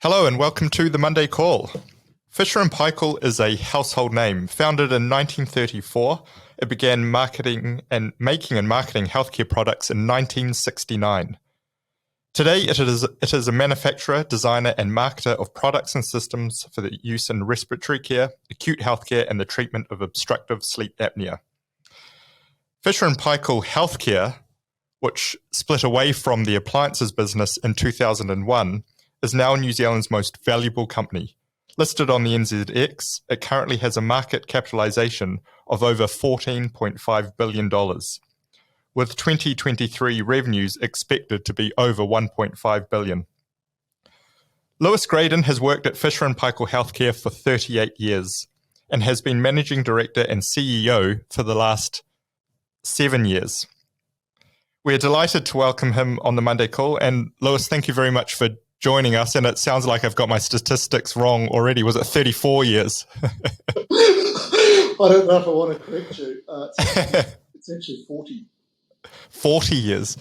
Hello and welcome to the Monday Call. Fisher & Paykel is a household name. Founded in 1934, it began making and marketing healthcare products in 1969. Today, it is a manufacturer, designer, and marketer of products and systems for the use in respiratory care, acute healthcare, and the treatment of obstructive sleep apnea. Fisher & Paykel Healthcare, which split away from the appliances business in 2001, is now New Zealand's most valuable company. Listed on the NZX, it currently has a market capitalisation of over $14.5 billion, with 2023 revenues expected to be over $1.5 billion. Lewis Graydon has worked at Fisher & Paykel Healthcare for 38 years and has been Managing Director and CEO for the last 7 years. We're delighted to welcome him on the Monday Call. And Lewis, thank you very much for joining us. And it sounds like I've got my statistics wrong already. Was it 34 years? I don't know if I want to correct you. It's actually 40. 40 years.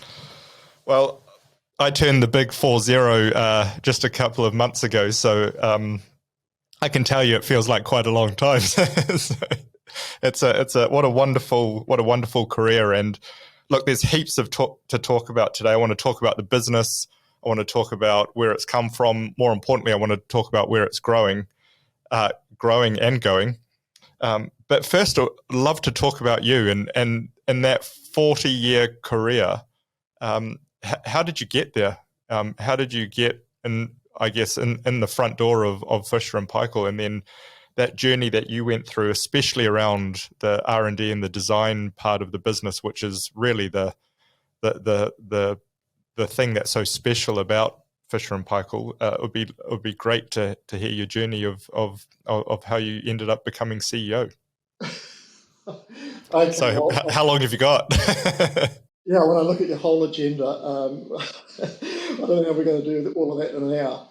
Well, I turned the big 40 just a couple of months ago. So I can tell you it feels like quite a long time. So it's what a wonderful career. And look, there's heaps of to talk about today. I want to talk about the business. I want to talk about where it's come from. More importantly, I want to talk about where it's growing and going. But first, I'd love to talk about you and that 40-year career. How did you get there? How did you get in the front door of Fisher & Paykel, and then that journey that you went through, especially around the R&D and the design part of the business, which is really the thing that's so special about Fisher & Paykel. It would be great to hear your journey of how you ended up becoming CEO. Okay, so how long have you got? Yeah, when I look at your whole agenda, I don't know how we're going to do all of that in an hour,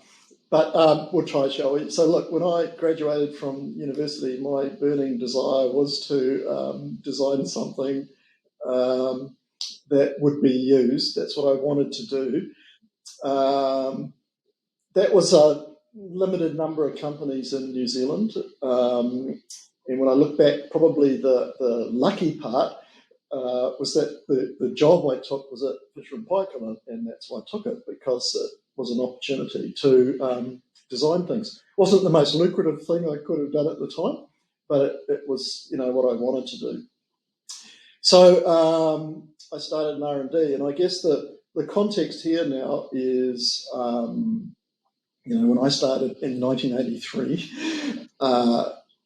but we'll try, shall we? So look, when I graduated from university, my burning desire was to design something that would be used. That's what I wanted to do. That was a limited number of companies in New Zealand. And when I look back, probably the lucky part was that the job I took was at Fisher & Paykel, and that's why I took it, because it was an opportunity to design things. It wasn't the most lucrative thing I could have done at the time, but it was, what I wanted to do. So I started in R&D, and I guess the context here now is, when I started in 1983,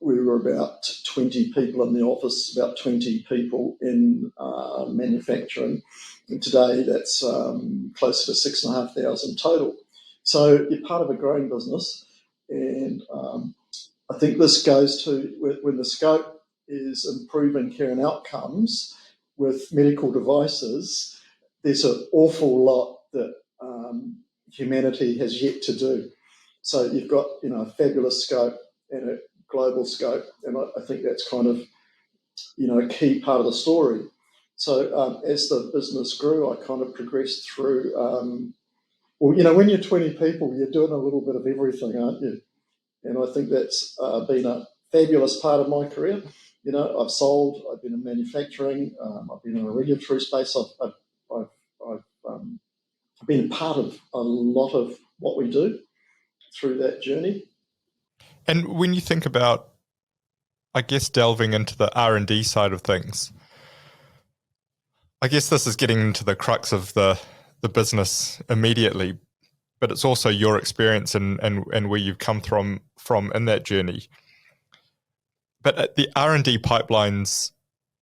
we were about 20 people in the office, about 20 people in manufacturing. And today that's closer to 6,500 total. So you're part of a growing business. And I think this goes to when the scope is improving care and outcomes with medical devices, there's an awful lot that humanity has yet to do. So you've got, a fabulous scope and a global scope, and I think that's kind of, a key part of the story. So as the business grew, I kind of progressed through, when you're 20 people, you're doing a little bit of everything, aren't you? And I think that's been a fabulous part of my career. I've sold, I've been in manufacturing, I've been in a regulatory space, I've been part of a lot of what we do through that journey. And when you think about, I guess, delving into the R&D side of things, I guess this is getting into the crux of the business immediately, but it's also your experience and where you've come from in that journey. But at the R&D pipelines,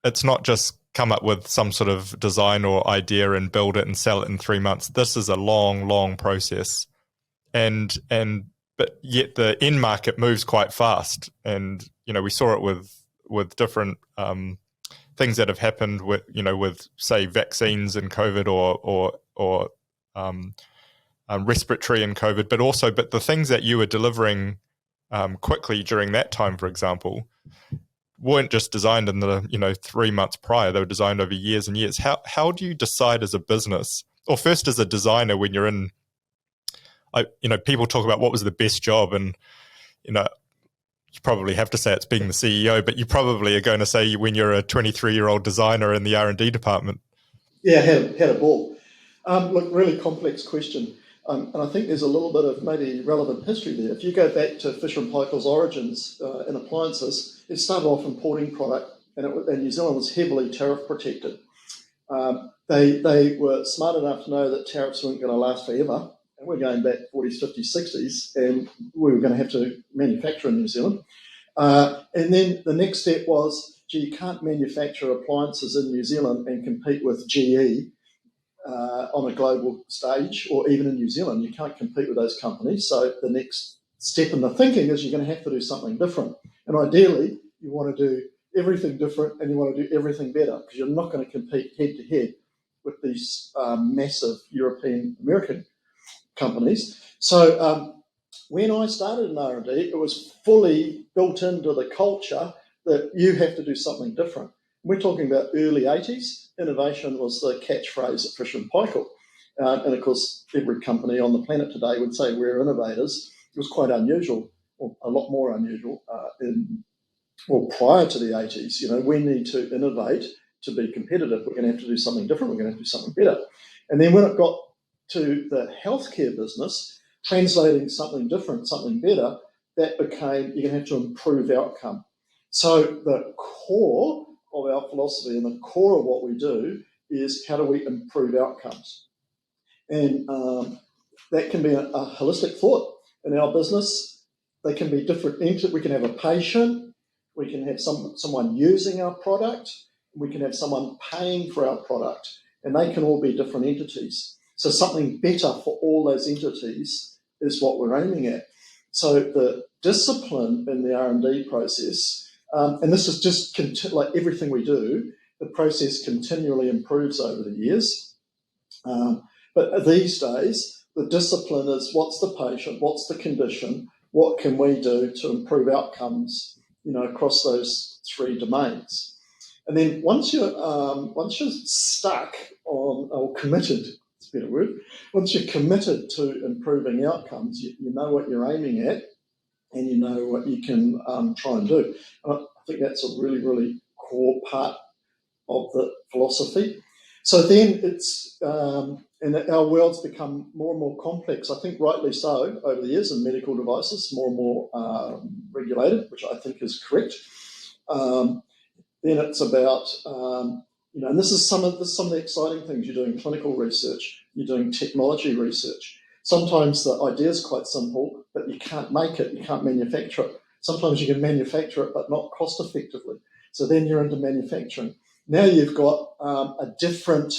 it's not just come up with some sort of design or idea and build it and sell it in 3 months. This is a long, long process. But yet the end market moves quite fast. And, we saw it with different things that have happened with say vaccines and COVID or respiratory and COVID, but the things that you were delivering quickly during that time, for example, weren't just designed in the 3 months prior. They were designed over years and years. How do you decide as a business, or first as a designer, when you're in people talk about what was the best job, and you probably have to say it's being the CEO, but you probably are going to say when you're a 23-year-old designer in the R&D department. Yeah, had a ball. Look, really complex question. And I think there's a little bit of maybe relevant history there. If you go back to Fisher & Paykel's origins in appliances, it started off importing product, and New Zealand was heavily tariff protected. They were smart enough to know that tariffs weren't going to last forever, and we're going back 40s, 50s, 60s, and we were going to have to manufacture in New Zealand. And then the next step was, you can't manufacture appliances in New Zealand and compete with GE on a global stage, or even in New Zealand. You can't compete with those companies. So the next step in the thinking is you're going to have to do something different. And ideally, you want to do everything different, and you want to do everything better, because you're not going to compete head-to-head with these massive European American companies. So when I started in R&D, it was fully built into the culture that you have to do something different. We're talking about early 80s. Innovation was the catchphrase at Fisher & Paykel. And of course, every company on the planet today would say we're innovators. It was quite unusual, or a lot more unusual prior to the 80s. We need to innovate to be competitive. We're going to have to do something different. We're going to have to do something better. And then when it got to the healthcare business, translating something different, something better, that became, you're going to have to improve outcome. So the core of our philosophy and the core of what we do is, how do we improve outcomes? And that can be a holistic thought. In our business, they can be different. We can have a patient, we can have someone using our product, we can have someone paying for our product, and they can all be different entities. So something better for all those entities is what we're aiming at. So the discipline in the R&D process, and this is just like everything we do, the process continually improves over the years. But these days, the discipline is, what's the patient, what's the condition, what can we do to improve outcomes, across those three domains. And then once you're stuck on, or committed, it's a better word, once you're committed to improving outcomes, you know what you're aiming at, and you know what you can try and do. And I think that's a really, really core part of the philosophy. So then it's, and our world's become more and more complex, I think rightly so, over the years, in medical devices, more and more regulated, which I think is correct. Then it's about, and this is some of the exciting things. You're doing clinical research, you're doing technology research. Sometimes the idea is quite simple, but you can't make it, you can't manufacture it. Sometimes you can manufacture it, but not cost effectively. So then you're into manufacturing. Now you've got a different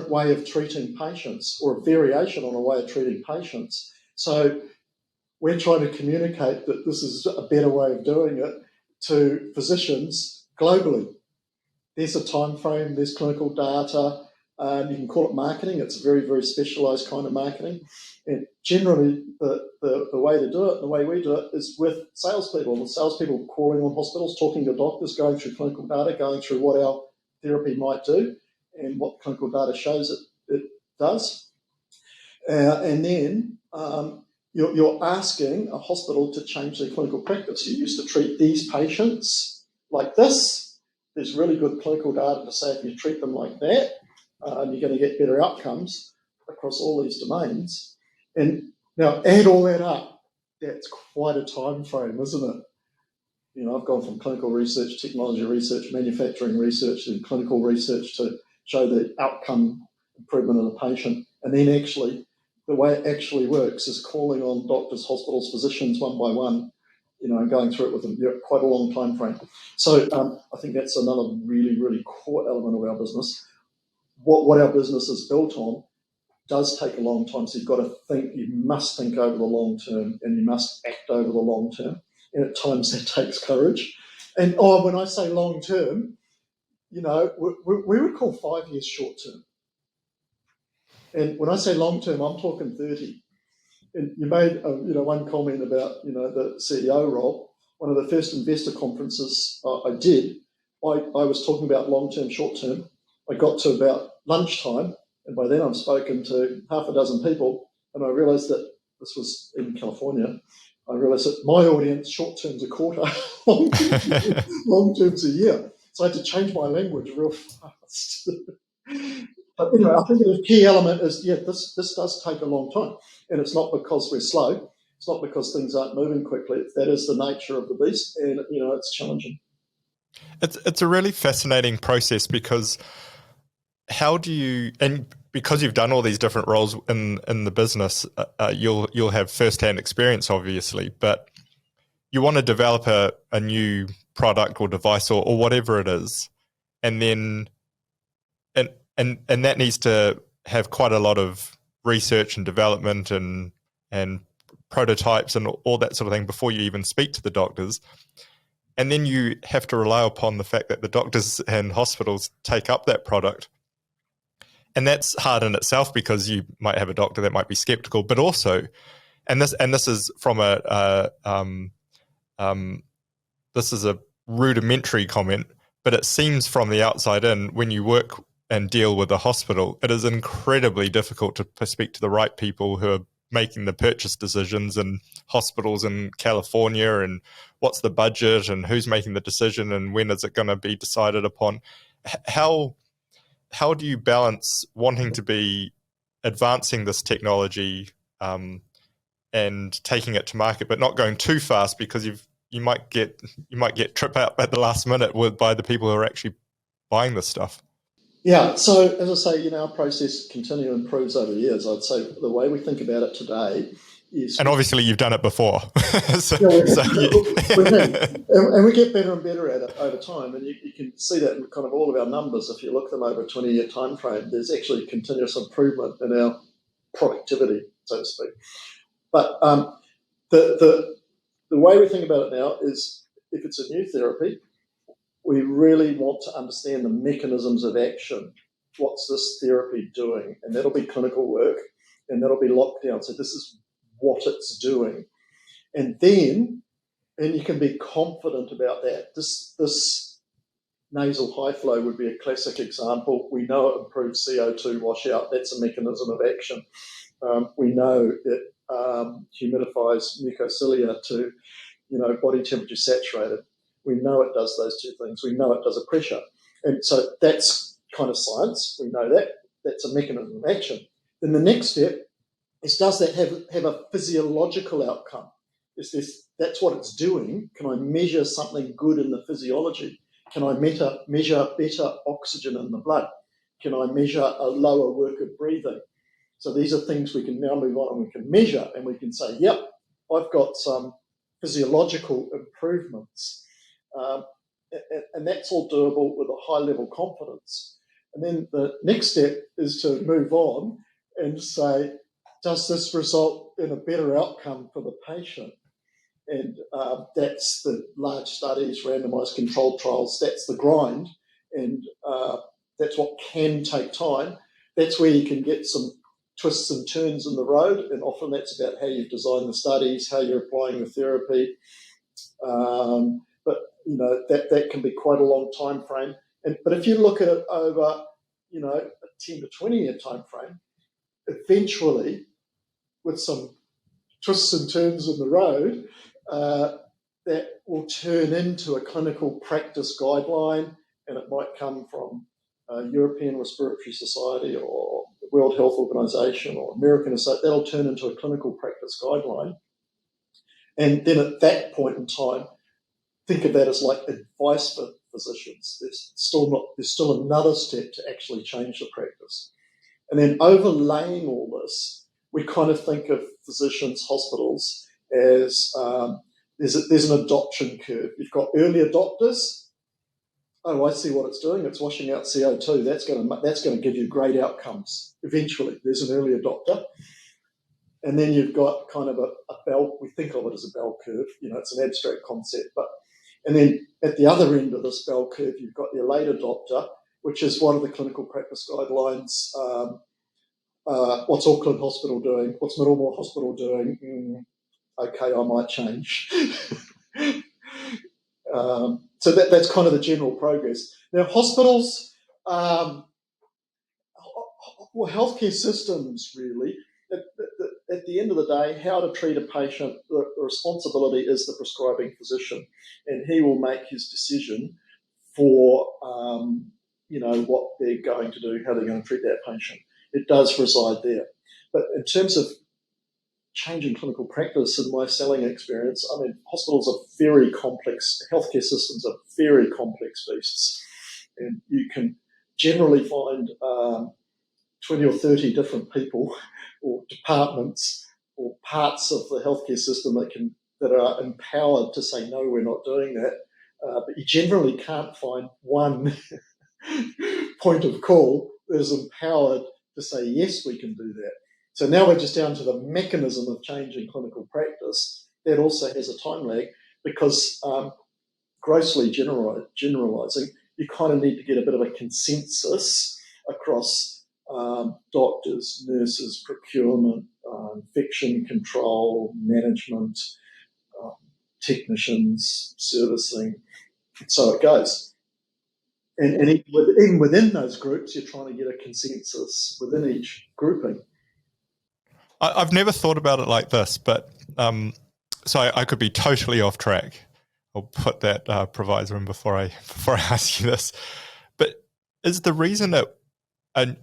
way of treating patients, or a variation on a way of treating patients. So we're trying to communicate that this is a better way of doing it to physicians globally. There's a time frame, there's clinical data, you can call it marketing. It's a very, very specialised kind of marketing. And generally, the way to do it, the way we do it, is with salespeople. The salespeople calling on hospitals, talking to doctors, going through clinical data, going through what our therapy might do and what clinical data shows it does. And then you're asking a hospital to change their clinical practice. You used to treat these patients like this. There's really good clinical data to say if you treat them like that, you're going to get better outcomes across all these domains. And now add all that up, that's quite a time frame, isn't it? I've gone from clinical research, technology research, manufacturing research, and clinical research to show the outcome improvement of the patient. And then actually, the way it actually works is calling on doctors, hospitals, physicians one by one, and going through it with them. Quite a long time frame. So I think that's another really, really core element of our business. What our business is built on does take a long time. So you've got to think, you must think over the long term, and you must act over the long term. And at times that takes courage. And when I say long term, we would call 5 years short term. And when I say long term, I'm talking 30. And you made one comment about the CEO role. One of the first investor conferences I did, I was talking about long term, short term. I got to about lunchtime, and by then I've spoken to half a dozen people, And I realised that this was in California. I realised that my audience, short term's a quarter, long term's a year. So I had to change my language real fast. But anyway, I think the key element is, this does take a long time. And it's not because we're slow. It's not because things aren't moving quickly. That is the nature of the beast, and it's challenging. It's a really fascinating process, because how do you, and because you've done all these different roles in the business, you'll have firsthand experience, obviously, but you want to develop a new product or device or whatever it is, and then and that needs to have quite a lot of research and development and prototypes and all that sort of thing before you even speak to the doctors. And then you have to rely upon the fact that the doctors and hospitals take up that product. And that's hard in itself, because you might have a doctor that might be skeptical, but also, and this is from this is a rudimentary comment, but it seems from the outside in, when you work and deal with a hospital, it is incredibly difficult to speak to the right people who are making the purchase decisions in hospitals in California, and what's the budget and who's making the decision and when is it going to be decided upon. How do you balance wanting to be advancing this technology and taking it to market, but not going too fast, because you might get tripped up at the last minute by the people who are actually buying this stuff? Yeah, so as I say, our process continually improves over the years. I'd say the way we think about it today is... And obviously you've done it before. And we get better and better at it over time. And you can see that in kind of all of our numbers. If you look at them over a 20-year time frame, there's actually continuous improvement in our productivity, so to speak. But the way we think about it now is, if it's a new therapy, we really want to understand the mechanisms of action. What's this therapy doing? And that'll be clinical work, and that'll be locked down. So this is what it's doing. And you can be confident about that. This nasal high flow would be a classic example. We know it improves CO2 washout. That's a mechanism of action. We know it humidifies mucocilia to, body temperature saturated. We know it does those two things. We know it does a pressure. And so that's kind of science. We know that. That's a mechanism of action. Then the next step is, does that have a physiological outcome? That's what it's doing. Can I measure something good in the physiology? Can I measure better oxygen in the blood? Can I measure a lower work of breathing? So these are things we can now move on and we can measure, and we can say, yep, I've got some physiological improvements. And that's all doable with a high level of confidence. And then the next step is to move on and say, does this result in a better outcome for the patient? And that's the large studies, randomized controlled trials, that's the grind. And that's what can take time. That's where you can get some twists and turns in the road. And often that's about how you've designed the studies, how you're applying the therapy. But that can be quite a long time frame. But if you look at it over, a 10 to 20 year time frame, eventually, with some twists and turns in the road, that will turn into a clinical practice guideline, and it might come from European Respiratory Society or the World Health Organization or American Society. That'll turn into a clinical practice guideline. And then at that point in time, think of that as like advice for physicians. There's still another step to actually change the practice. And then overlaying all this, we kind of think of physicians, hospitals as there's an adoption curve. You've got early adopters. Oh, I see what it's doing. It's washing out CO2. That's going to give you great outcomes. Eventually, there's an early adopter. And then you've got kind of a bell. We think of it as a bell curve. It's an abstract concept. And then at the other end of this bell curve, you've got your late adopter, which is one of the clinical practice guidelines. What's Auckland Hospital doing? What's Middlemore Hospital doing? Okay, I might change. So that's kind of the general progress. Now, hospitals, healthcare systems, really, at the end of the day, how to treat a patient, the responsibility is the prescribing physician, and he will make his decision for what they're going to do, how they're going to treat that patient. It does reside there. But in terms of changing clinical practice in my selling experience, I mean, hospitals are very complex, healthcare systems are very complex beasts, and you can generally find 20 or 30 different people or departments or parts of the healthcare system that are empowered to say, no, we're not doing that. But you generally can't find one point of call that is empowered to say, yes, we can do that. So now we're just down to the mechanism of changing clinical practice. That also has a time lag because grossly generalising, you kind of need to get a bit of a consensus across doctors, nurses, procurement, infection control, management, technicians, servicing. So it goes. And even within those groups, you're trying to get a consensus within each grouping. I've never thought about it like this, but so I could be totally off track. I'll put that proviso in before I ask you this. But is the reason that, I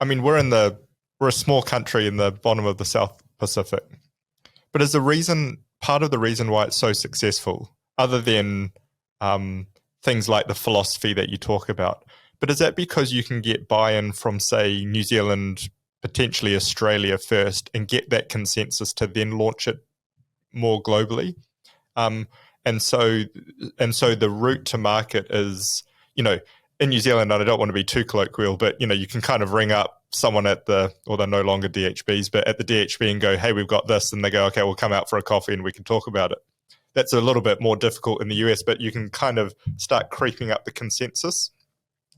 mean, we're a small country in the bottom of the South Pacific, but is part of the reason why it's so successful, other than things like the philosophy that you talk about, but is that because you can get buy-in from, say, New Zealand, potentially Australia first, and get that consensus to then launch it more globally? And so the route to market is, in New Zealand, and I don't want to be too colloquial, but, you can kind of ring up someone at they're no longer DHBs, but at the DHB and go, hey, we've got this. And they go, okay, we'll come out for a coffee and we can talk about it. That's a little bit more difficult in the US, but you can kind of start creeping up the consensus.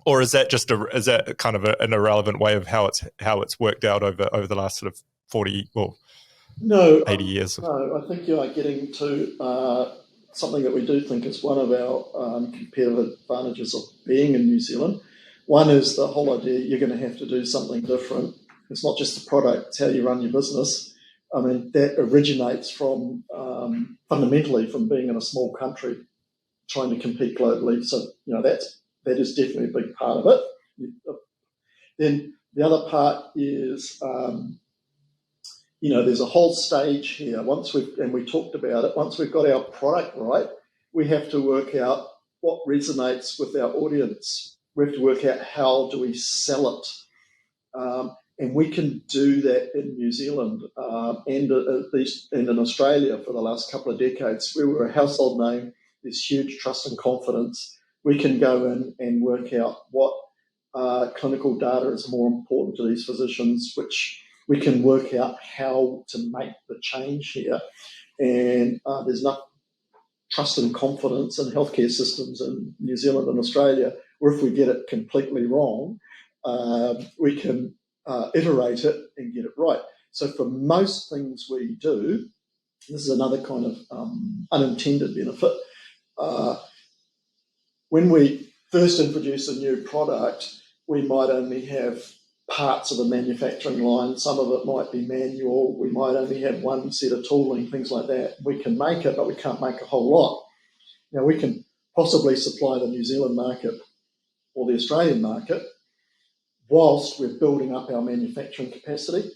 Or is that kind of an irrelevant way of how it's worked out over the last sort of 40 or 80 years? No, I think you are getting to something that we do think is one of our competitive advantages of being in New Zealand. One is the whole idea you're going to have to do something different. It's not just the product, it's how you run your business. I mean, that originates from fundamentally from being in a small country trying to compete globally. So, that is definitely a big part of it. Then the other part is, there's a whole stage here. We talked about it, once we've got our product right, we have to work out what resonates with our audience. We have to work out how do we sell it. And we can do that in New Zealand and at least and in Australia for the last couple of decades. We were a household name. There's huge trust and confidence. We can go in and work out what clinical data is more important to these physicians, which we can work out how to make the change here. And there's enough trust and confidence in healthcare systems in New Zealand and Australia, where if we get it completely wrong, we can iterate it and get it right. So for most things we do, this is another kind of unintended benefit. When we first introduce a new product, we might only have parts of a manufacturing line. Some of it might be manual. We might only have one set of tooling, things like that. We can make it, but we can't make a whole lot. Now, we can possibly supply the New Zealand market or the Australian market whilst we're building up our manufacturing capacity.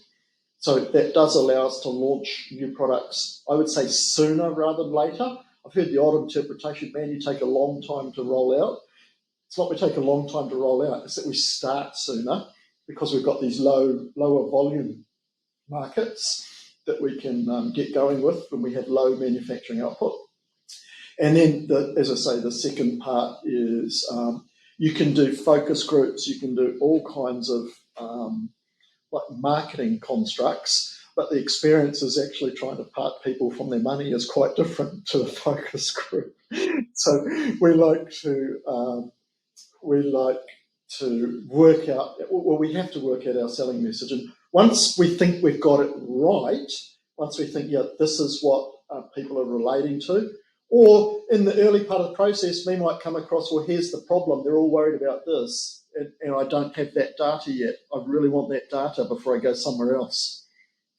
So that does allow us to launch new products, I would say, sooner rather than later. I've heard the odd interpretation, man, you take a long time to roll out. It's not we take a long time to roll out, it's that we start sooner because we've got these lower volume markets that we can get going with when we have low manufacturing output. And then, as I say, the second part is you can do focus groups, you can do all kinds of like marketing constructs, but the experience is actually trying to part people from their money is quite different to the focus group. So we like to work out, well, we have to work out our selling message. And once we think we've got it right, once we think, yeah, this is what people are relating to, or in the early part of the process, we might come across, well, here's the problem. They're all worried about this, and I don't have that data yet. I really want that data before I go somewhere else.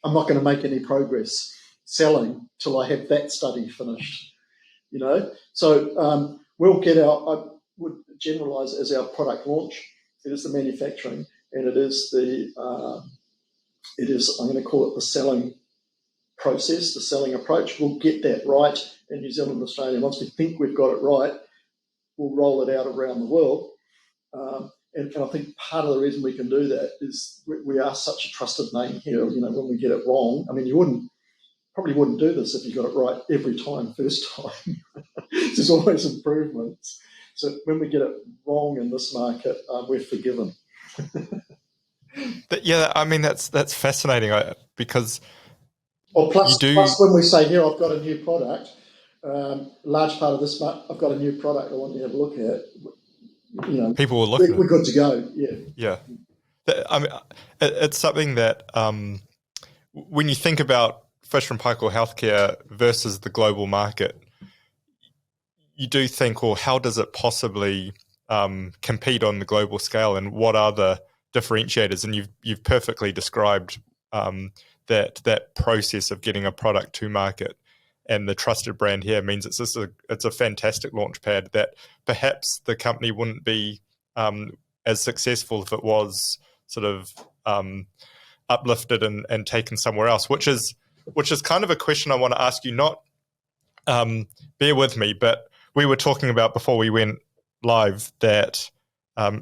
I'm not going to make any progress selling till I have that study finished. So we'll get I would generalise as our product launch. It is the manufacturing, and it is I'm going to call it the selling process, the selling approach. We'll get that right in New Zealand and Australia. Once we think we've got it right, we'll roll it out around the world. And I think part of the reason we can do that is we are such a trusted name here. When we get it wrong, I mean, you probably wouldn't do this if you got it right every time, first time. There's always improvements. So when we get it wrong in this market, we're forgiven. Yeah, I mean, that's fascinating because plus when we say, here, I've got a new product, large part of this, I've got a new product I want you to have a look at. People will look at it. We're good to go, Yeah. I mean, it's something that when you think about Fisher & Paykel Healthcare versus the global market, you do think, well, how does it possibly compete on the global scale, and what are the differentiators? And you've perfectly described that process of getting a product to market, and the trusted brand here means it's a fantastic launch pad that perhaps the company wouldn't be as successful if it was sort of uplifted and taken somewhere else, which is kind of a question I want to ask you. Not bear with me, but we were talking about before we went live that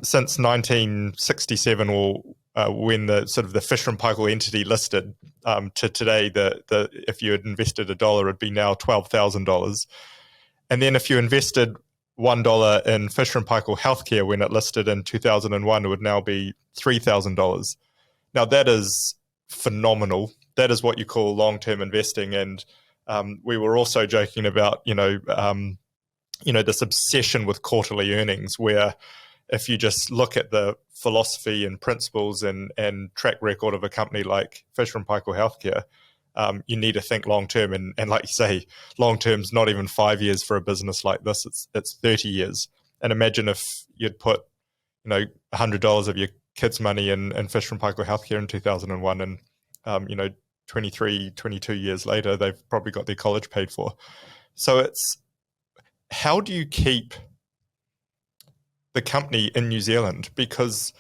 since 1967, or when the sort of the Fisher & Paykel entity listed, to today, the if you had invested $1, it'd be now $12,000. And then if you invested $1 in Fisher & Paykel Healthcare when it listed in 2001, it would now be $3,000. Now that is phenomenal. That is what you call long-term investing. And we were also joking about, this obsession with quarterly earnings, where if you just look at the philosophy and principles and track record of a company like Fisher & Paykel Healthcare, you need to think long term. And like you say, long term is not even 5 years for a business like this. It's 30 years. And imagine if you'd put, $100 of your kids' money in Fisher & Paykel Healthcare in 2001, and 23, 22 years later, they've probably got their college paid for. So it's, how do you keep the company in New Zealand? Because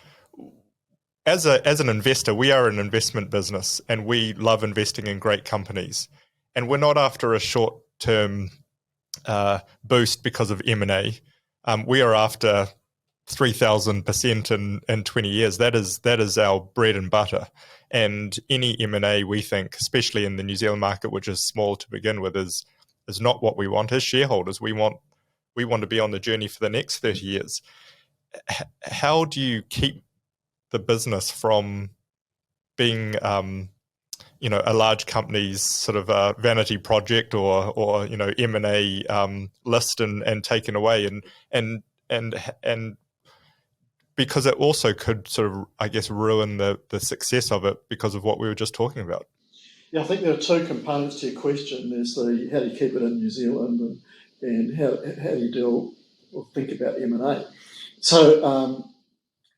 as an investor, we are an investment business, and we love investing in great companies, and we're not after a short-term boost because of M&A. We are after 3,000% in 20 years. That is our bread and butter. And any M&A, we think, especially in the New Zealand market, which is small to begin with, is not what we want as shareholders. We want to be on the journey for the next 30 years. How do you keep the business from being, a large company's sort of vanity project or M&A list and taken away, and because it also could sort of, I guess, ruin the success of it because of what we were just talking about? Yeah, I think there are two components to your question. There's the how do you keep it in New Zealand, and how do you deal or think about M&A. So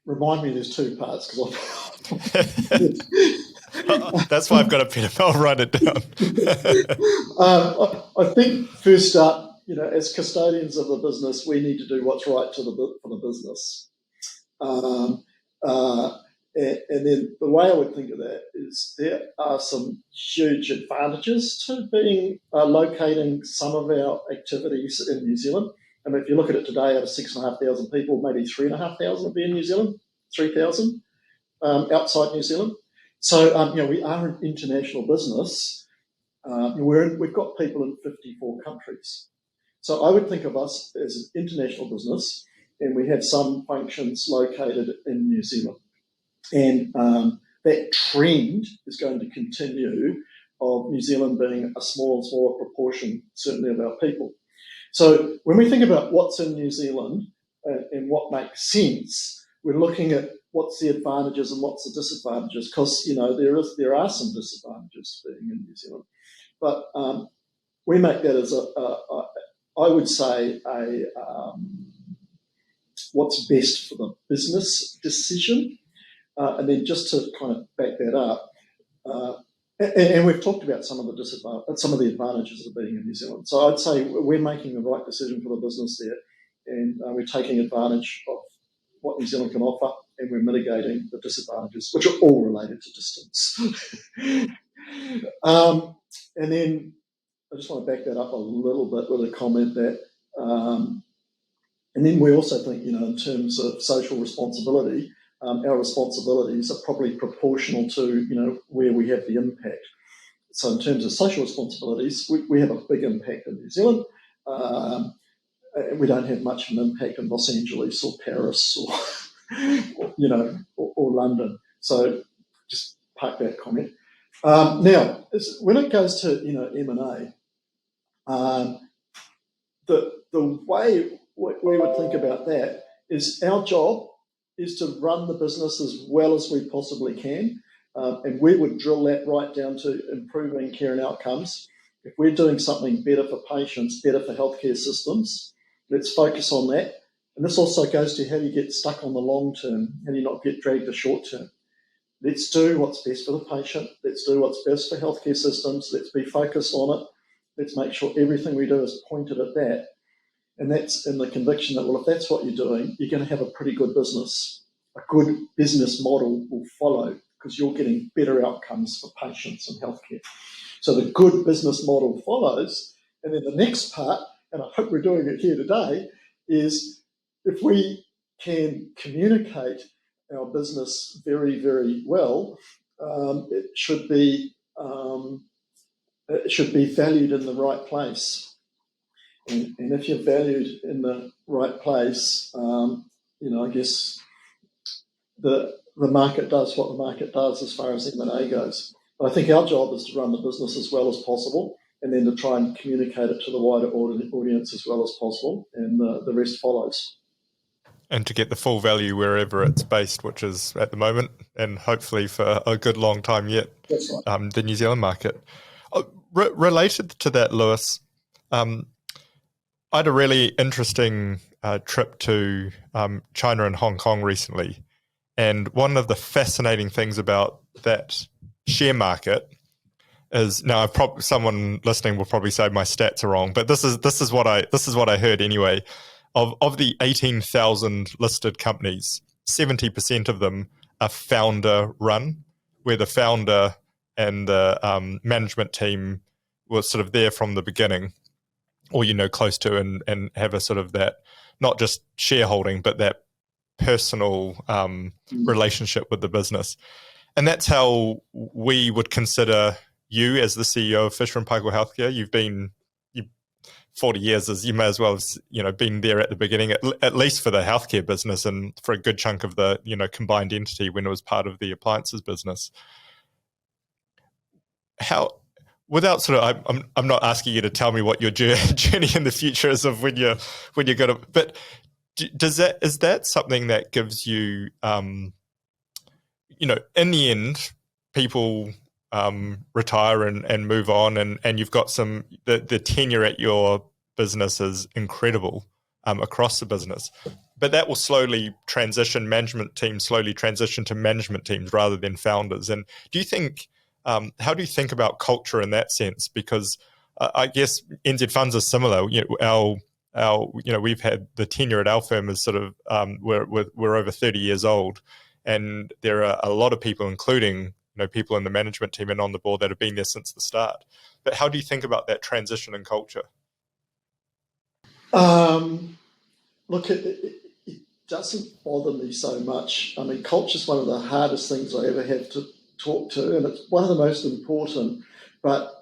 remind me, there's two parts, because that's why I've got a pen. I'll write it down. I think first up, as custodians of the business, we need to do what's right for the business. And then the way I would think of that is there are some huge advantages to being locating some of our activities in New Zealand. I mean, if you look at it today, out of 6,500 people, maybe 3,500 will be in New Zealand, 3,000 outside New Zealand. So, we are an international business. We've got people in 54 countries. So I would think of us as an international business, and we have some functions located in New Zealand. And that trend is going to continue, of New Zealand being a smaller and smaller proportion, certainly, of our people. So when we think about what's in New Zealand and what makes sense, we're looking at what's the advantages and what's the disadvantages, because there are some disadvantages to being in New Zealand. But we make that as I would say, what's best for the business decision. And then just to kind of back that up, And we've talked about some of the advantages of being in New Zealand. So I'd say we're making the right decision for the business there, and we're taking advantage of what New Zealand can offer, and we're mitigating the disadvantages, which are all related to distance. And then I just want to back that up a little bit with a comment that, and then we also think, in terms of social responsibility, our responsibilities are probably proportional to, where we have the impact. So in terms of social responsibilities, we have a big impact in New Zealand. We don't have much of an impact in Los Angeles or Paris or London. So just park that comment. Now, when it goes to M&A, the way we would think about that is our job is to run the business as well as we possibly can, and we would drill that right down to improving care and outcomes. If we're doing something better for patients, better for healthcare systems, let's focus on that. And this also goes to how do you get stuck on the long term, how do you not get dragged to short term. Let's do what's best for the patient. Let's do what's best for healthcare systems. Let's be focused on it. Let's make sure everything we do is pointed at that. And that's in the conviction that, well, if that's what you're doing, you're going to have a pretty good business. A good business model will follow because you're getting better outcomes for patients and healthcare. So the good business model follows. And then the next part, and I hope we're doing it here today, is if we can communicate our business very, very well, it should be valued in the right place. And if you're valued in the right place, I guess the market does what the market does as far as M&A goes. But I think our job is to run the business as well as possible, and then to try and communicate it to the wider audience as well as possible, and the rest follows. And to get the full value wherever it's based, which is at the moment, and hopefully for a good long time yet, that's right. The New Zealand market. Related to that, Lewis, I had a really interesting trip to China and Hong Kong recently. And one of the fascinating things about that share market is, now someone listening will probably say my stats are wrong, but this is what I heard anyway. Of the 18,000 listed companies, 70% of them are founder run, where the founder and the management team was sort of there from the beginning, or close to, and have a sort of that, not just shareholding, but that personal relationship with the business. And that's how we would consider you as the CEO of Fisher & Paykel Healthcare. You've been 40 years, as you may as well have been there at the beginning, at least for the healthcare business, and for a good chunk of the combined entity when it was part of the appliances business. Without sort of, I'm not asking you to tell me what your journey in the future is of when you're going to, but is that something that gives you, in the end, people retire and move on, and you've got the tenure at your business is incredible across the business, but that will slowly transition, management teams slowly transition to management teams rather than founders. And do you think, how do you think about culture in that sense? Because I guess NZ Funds are similar. We've had the tenure at our firm is sort of we're over 30 years old, and there are a lot of people, including people in the management team and on the board, that have been there since the start. But how do you think about that transition in culture? Look, it doesn't bother me so much. I mean, culture is one of the hardest things I ever have to talk to, and it's one of the most important. But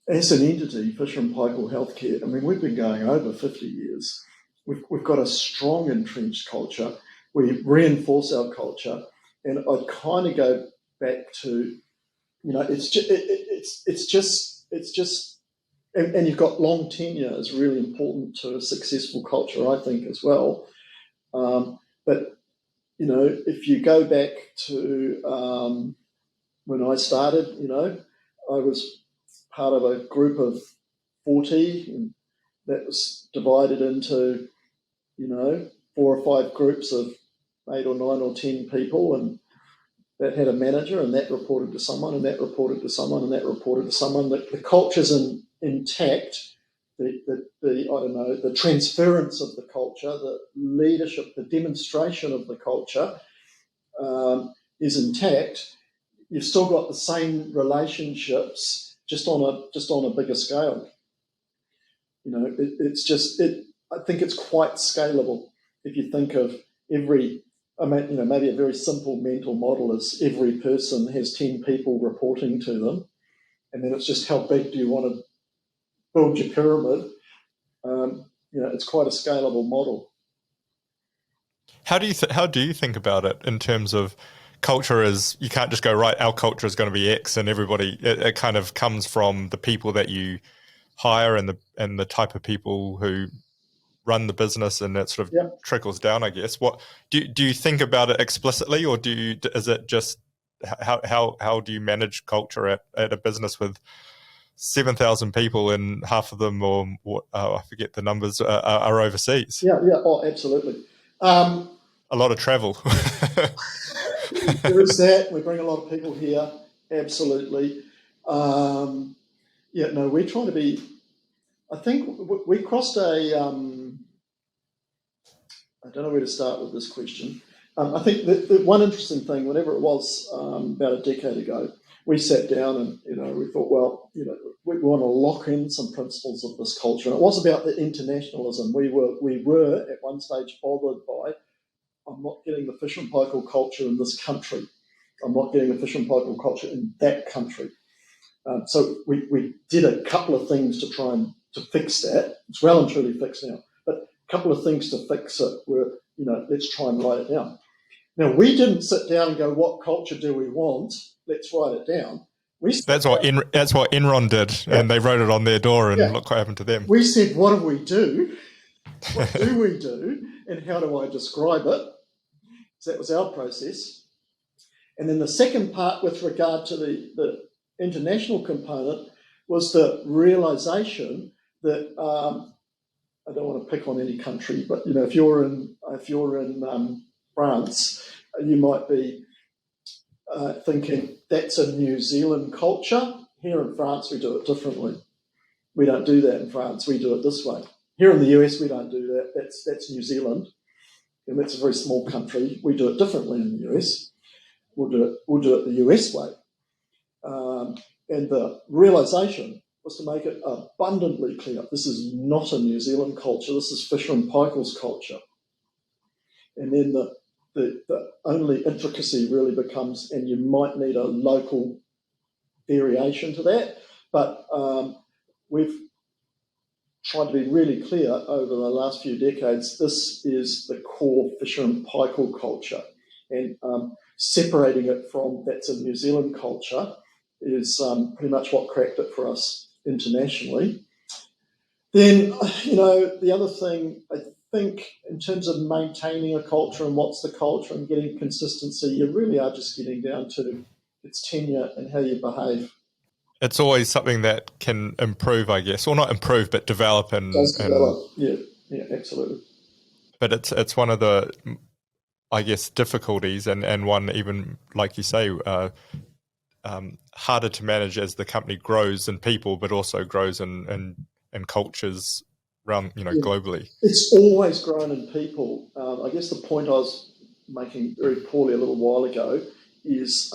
as an entity, Fisher & Paykel Healthcare, I mean, we've been going over 50 years. We've got a strong entrenched culture. We reinforce our culture, and I'd kind of go back to, it's just, and you've got long tenure is really important to a successful culture, I think, as well. But if you go back to when I started, I was part of a group of 40, and that was divided into, 4 or 5 groups of 8 or 9 or 10 people, and that had a manager, and that reported to someone, and that reported to someone, and that reported to someone. The culture's intact. The transference of the culture, the leadership, the demonstration of the culture is intact. You've still got the same relationships, just on a bigger scale. I think it's quite scalable. If you think of maybe a very simple mental model is every person has 10 people reporting to them, and then it's just how big do you want to build your pyramid. It's quite a scalable model. How do you think about it in terms of culture? Is you can't just go, right, our culture is going to be X, and everybody, it kind of comes from the people that you hire and the type of people who run the business, and that sort of trickles down, I guess. What do you think about it explicitly, or is it just how do you manage culture at a business with 7,000 people and half of them, or I forget the numbers, are overseas? Yeah. Oh, absolutely. A lot of travel. There is that. We bring a lot of people here. Absolutely. We're trying to be. I think we crossed a. I don't know where to start with this question. I think the one interesting thing, whenever it was about a decade ago, we sat down and we thought, well, we want to lock in some principles of this culture. And it was about the internationalism. We were at one stage bothered by, I'm not getting the fish and paykel culture in this country. I'm not getting the fish and paykel culture in that country. So we did a couple of things to try and to fix that. It's well and truly fixed now. But a couple of things to fix it were, let's try and write it down. Now, we didn't sit down and go, what culture do we want? Let's write it down. That's what Enron did, and they wrote it on their door, and look what happened to them. We said, what do we do? What do we do? And how do I describe it? So that was our process. And then the second part with regard to the international component was the realization that I don't want to pick on any country, but if you're in France, you might be thinking that's a New Zealand culture. Here in France, we do it differently. We don't do that in France. We do it this way. Here in the US, we don't do that. That's New Zealand, and that's a very small country. We do it differently in the US. We'll do it the US way. And the realization was to make it abundantly clear, this is not a New Zealand culture, this is Fisher and Paykel's culture. And then the only intricacy really becomes, and you might need a local variation to that, but we've tried to be really clear over the last few decades, this is the core Fisher and Paykel culture. And separating it from that's a New Zealand culture is pretty much what cracked it for us internationally. Then, the other thing, I think, in terms of maintaining a culture and what's the culture and getting consistency, you really are just getting down to its tenure and how you behave. It's always something that can improve, I guess, or not improve, but develop. Yeah, absolutely. But it's one of the, I guess, difficulties and one even, like you say, harder to manage as the company grows in people, but also grows in cultures around, globally. It's always grown in people. I guess the point I was making very poorly a little while ago is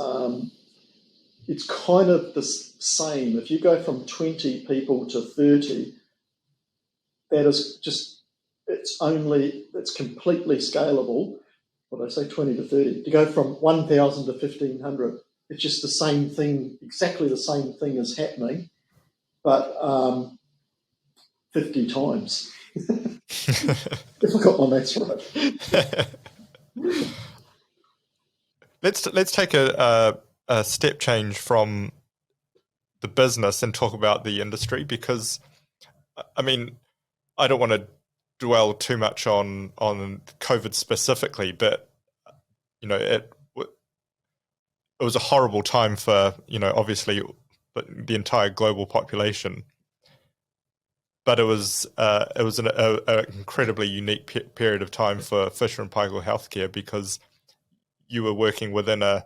it's kind of the same. If you go from 20 people to 30, that is just, it's completely scalable. What did I say, 20 to 30? To go from 1,000 to 1,500, it's just the same thing, exactly the same thing is happening, but 50 times. If I got my maths right. Let's take a step change from the business and talk about the industry, because, I mean, I don't want to dwell too much on COVID specifically, but it was a horrible time for obviously the entire global population. But it was an incredibly unique period of time for Fisher and Paykel Healthcare, because you were working within a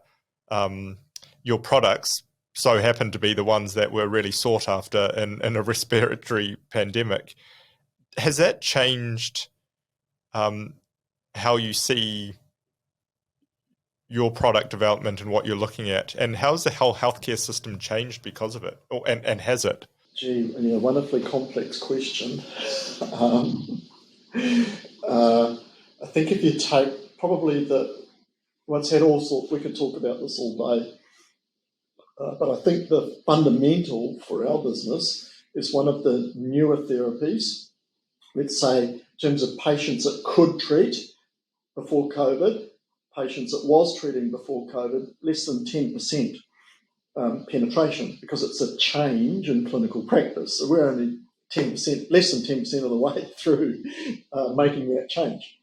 your products so happened to be the ones that were really sought after in a respiratory pandemic. Has that changed how you see your product development and what you're looking at? And how's the whole healthcare system changed because of it? And has it? Gee, wonderfully complex question. I think if you take probably it's had all sorts, we could talk about this all day, but I think the fundamental for our business is one of the newer therapies, let's say in terms of patients it could treat before COVID, patients it was treating before COVID, less than 10% penetration, because it's a change in clinical practice. So we're only 10%, less than 10% of the way through making that change.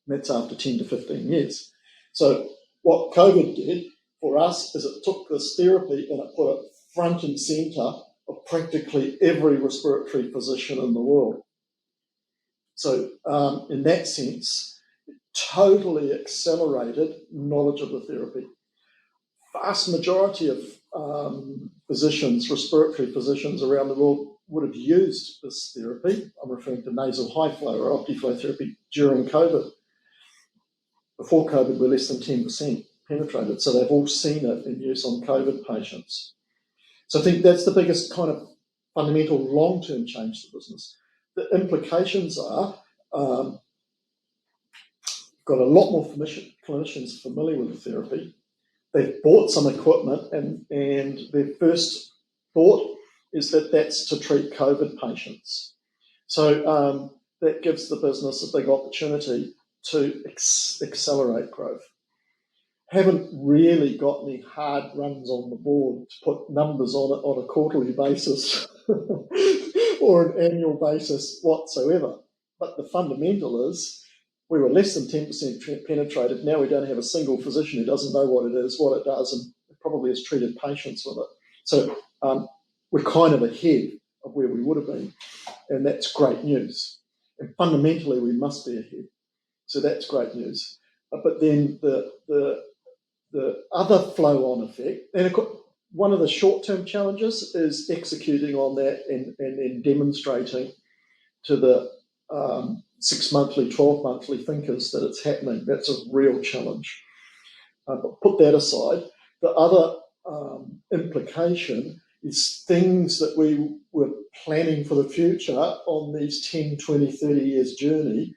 That's after 10 to 15 years. So what COVID did for us is it took this therapy and it put it front and centre of practically every respiratory physician in the world. So in that sense, it totally accelerated knowledge of the therapy. Vast majority of physicians, respiratory physicians around the world would have used this therapy. I'm referring to nasal high flow or Optiflow therapy during COVID. Before COVID, we're less than 10% penetrated, so they've all seen it in use on COVID patients. So I think that's the biggest kind of fundamental long-term change to business. The implications are got a lot more clinicians familiar with the therapy. They've bought some equipment and their first thought is that that's to treat COVID patients. So that gives the business a big opportunity to accelerate growth. Haven't really got any hard runs on the board to put numbers on it on a quarterly basis or an annual basis whatsoever. But the fundamental is we were less than 10% penetrated. Now we don't have a single physician who doesn't know what it is, what it does, and probably has treated patients with it. So we're kind of ahead of where we would have been, and that's great news. And fundamentally, we must be ahead. So that's great news. But then the other flow-on effect, and one of the short-term challenges is executing on that and demonstrating to the 6-monthly, 12-monthly thinkers that it's happening. That's a real challenge. But put that aside, the other implication is things that we were planning for the future on these 10, 20, 30 years journey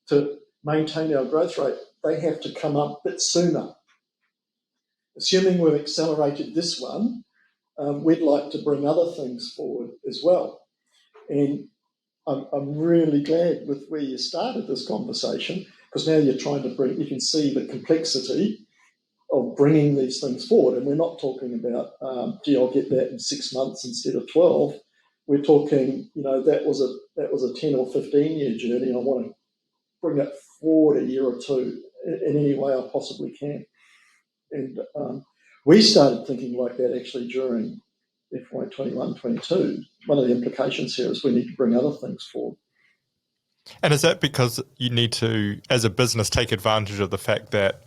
to maintain our growth rate. They have to come up a bit sooner. Assuming we've accelerated this one, we'd like to bring other things forward as well. And I'm really glad with where you started this conversation, because now you're trying to you can see the complexity of bringing these things forward. And we're not talking about, I'll get that in 6 months instead of 12. We're talking, that was a 10 or 15-year journey. I want to bring it forward a year or two in any way I possibly can. And we started thinking like that actually during FY 21-22. One of the implications here is we need to bring other things forward. And is that because you need to, as a business, take advantage of the fact that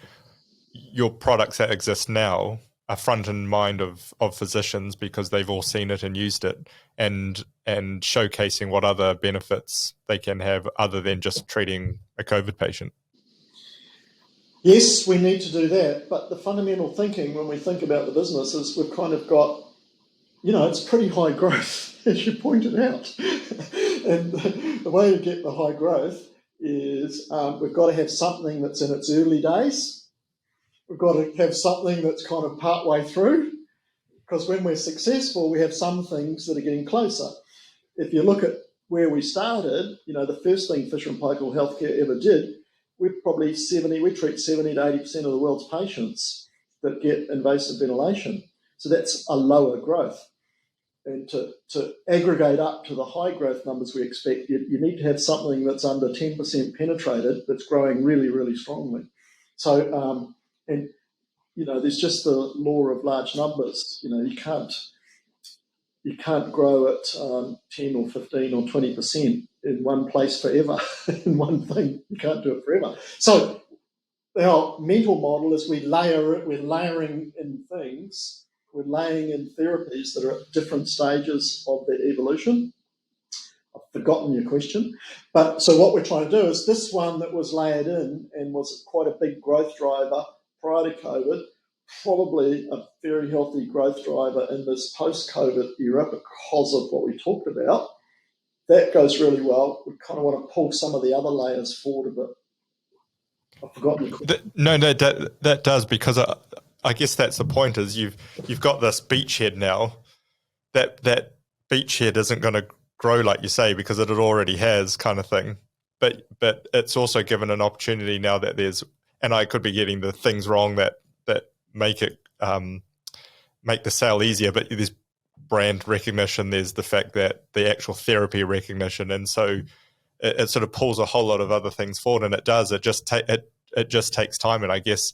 your products that exist now are front in mind of physicians because they've all seen it and used it, and showcasing what other benefits they can have other than just treating a COVID patient? Yes, we need to do that. But the fundamental thinking when we think about the business is we've kind of got, it's pretty high growth, as you pointed out. And the way to get the high growth is we've got to have something that's in its early days. We've got to have something that's kind of partway through, because when we're successful, we have some things that are getting closer. If you look at where we started, the first thing Fisher & Paykel Healthcare ever did, we treat 70 to 80% of the world's patients that get invasive ventilation. So that's a lower growth. And to aggregate up to the high growth numbers we expect, you need to have something that's under 10% penetrated that's growing really, really strongly. So, there's just the law of large numbers. You can't grow at 10 or 15 or 20% in one place forever, in one thing. You can't do it forever. So our mental model is we're layering in things, we're laying in therapies that are at different stages of their evolution. I've forgotten your question. But so what we're trying to do is this one that was layered in and was quite a big growth driver prior to COVID, probably a very healthy growth driver in this post-COVID era because of what we talked about. That goes really well. We kind of want to pull some of the other layers forward a bit. I've forgotten your question. No, that does, because I guess that's the point, is you've got this beachhead now. That beachhead isn't going to grow like you say because it already has, kind of thing. But it's also given an opportunity now that there's, and I could be getting the things wrong that make it make the sale easier, but there's brand recognition, there's the fact that the actual therapy recognition, and so it sort of pulls a whole lot of other things forward, and it does. It just takes time, and I guess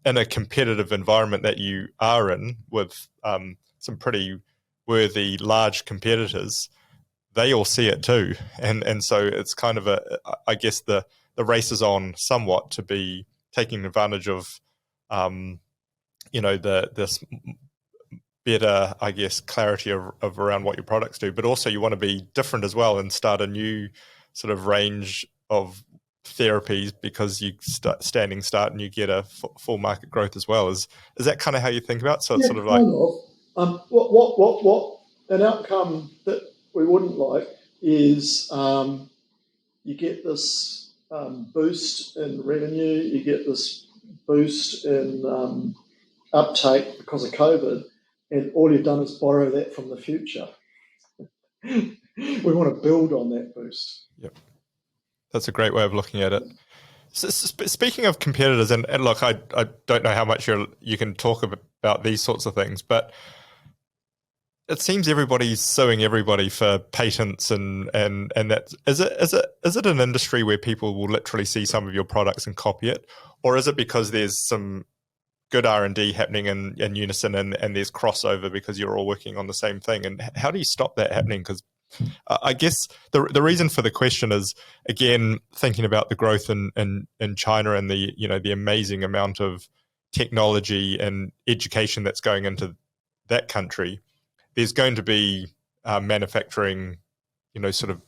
in a competitive environment that you are in with some pretty worthy large competitors, they all see it too, and so it's kind of I guess the race is on somewhat to be taking advantage of this better, I guess, clarity of around what your products do, but also you want to be different as well and start a new sort of range of therapies because you standing start and you get a full market growth as well. Is that kind of how you think about it? So it's sort of like what an outcome that we wouldn't like is you get this boost in revenue, you get this boost in uptake because of COVID, and all you've done is borrow that from the future. We want to build on that boost. Yep. That's a great way of looking at it. So, speaking of competitors, and look, I don't know how much you can talk about these sorts of things, but it seems everybody's suing everybody for patents, and that is it an industry where people will literally see some of your products and copy it, or is it because there's some good R&D happening in unison and there's crossover because you're all working on the same thing? And how do you stop that happening? Because I guess the reason for the question is, again, thinking about the growth in China and the amazing amount of technology and education that's going into that country. There's going to be manufacturing, sort of,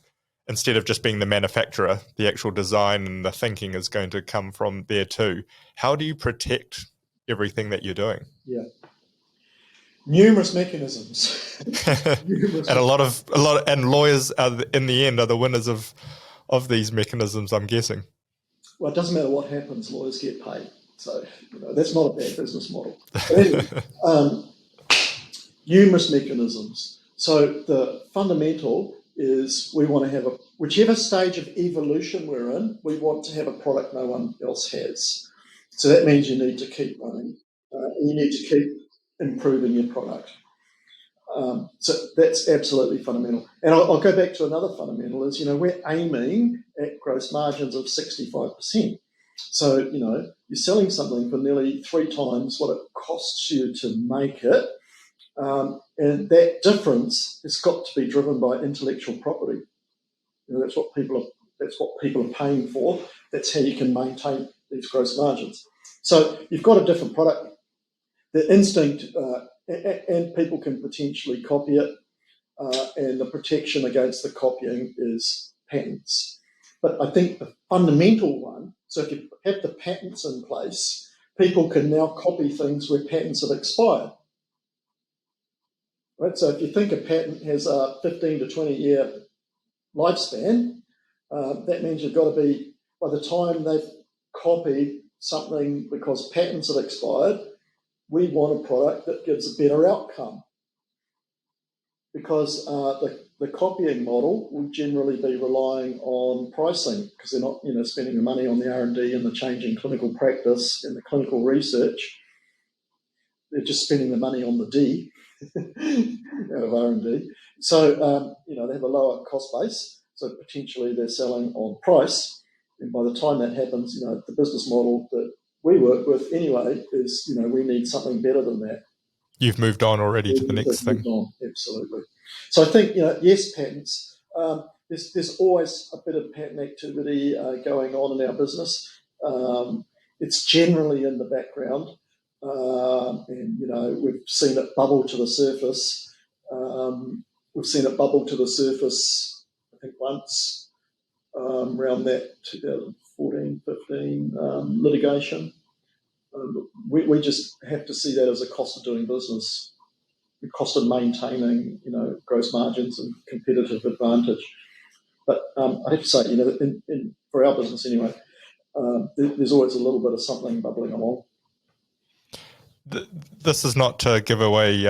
instead of just being the manufacturer, the actual design and the thinking is going to come from there too. How do you protect everything that you're doing? Yeah. Numerous mechanisms. And a lot of and lawyers are in the end are the winners of these mechanisms, I'm guessing. Well, it doesn't matter what happens, lawyers get paid. So that's not a bad business model. But anyway, numerous mechanisms. So the fundamental is we want to have whichever stage of evolution we're in, we want to have a product no one else has. So that means you need to keep running and you need to keep improving your product. So that's absolutely fundamental. And I'll go back to another fundamental is, we're aiming at gross margins of 65%. So, you're selling something for nearly 3 times what it costs you to make it. And that difference has got to be driven by intellectual property. That's what people are paying for. That's how you can maintain these gross margins. So you've got a different product. The instinct, and people can potentially copy it, and the protection against the copying is patents. But I think the fundamental one, so if you have the patents in place, people can now copy things where patents have expired. Right? So if you think a patent has a 15 to 20 year lifespan, that means you've got to be, by the time they've copied something because patents have expired, we want a product that gives a better outcome. Because the copying model will generally be relying on pricing because they're not spending the money on the R&D and the changing clinical practice and the clinical research. They're just spending the money on the D out of R&D. So, they have a lower cost base. So potentially they're selling on price. And by the time that happens, the business model that we work with anyway is, we need something better than that. You've moved on already to the next thing. Absolutely. So I think, yes, patents. There's always a bit of patent activity going on in our business. It's generally in the background, and we've seen it bubble to the surface. We've seen it bubble to the surface, I think, once around that 2014, 15 litigation. We just have to see that as a cost of doing business, the cost of maintaining, gross margins and competitive advantage. But I have to say, for our business anyway, there's always a little bit of something bubbling along. This is not to give away